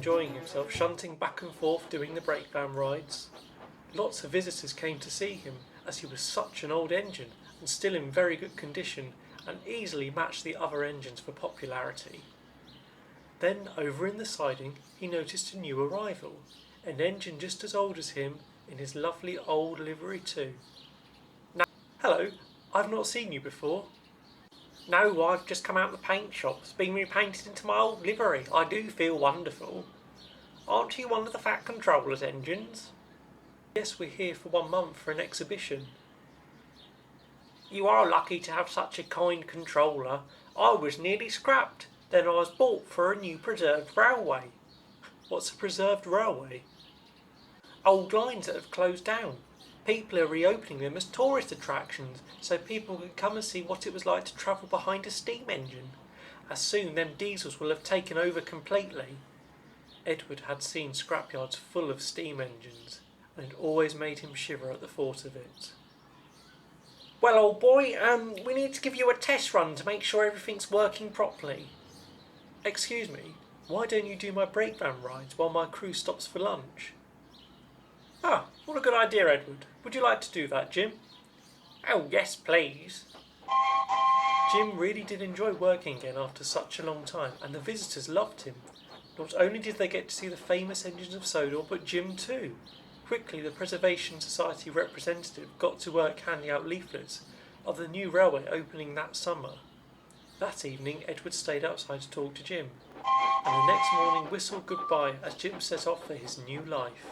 enjoying himself, shunting back and forth doing the breakdown rides. Lots of visitors came to see him, as he was such an old engine and still in very good condition and easily matched the other engines for popularity. Then, over in the siding, he noticed a new arrival, an engine just as old as him, in his lovely old livery too. "Now, hello, I've not seen you before." "No, I've just come out of the paint shop. It's been repainted into my old livery. I do feel wonderful. Aren't you one of the Fat Controller's engines?" "Yes, we're here for 1 month for an exhibition." "You are lucky to have such a kind controller. I was nearly scrapped. Then I was bought for a new preserved railway." "What's a preserved railway?" "Old lines that have closed down. People are reopening them as tourist attractions, so people can come and see what it was like to travel behind a steam engine. As soon them diesels will have taken over completely." Edward had seen scrapyards full of steam engines, and it always made him shiver at the thought of it. "Well, old boy, we need to give you a test run to make sure everything's working properly." "Excuse me, why don't you do my breakdown rides while my crew stops for lunch?" "Ah, what a good idea, Edward. Would you like to do that, Jim?" "Oh, yes, please." Jim really did enjoy working again after such a long time, and the visitors loved him. Not only did they get to see the famous engines of Sodor, but Jim too. Quickly, the Preservation Society representative got to work handing out leaflets of the new railway opening that summer. That evening, Edward stayed outside to talk to Jim, and the next morning whistled goodbye as Jim set off for his new life.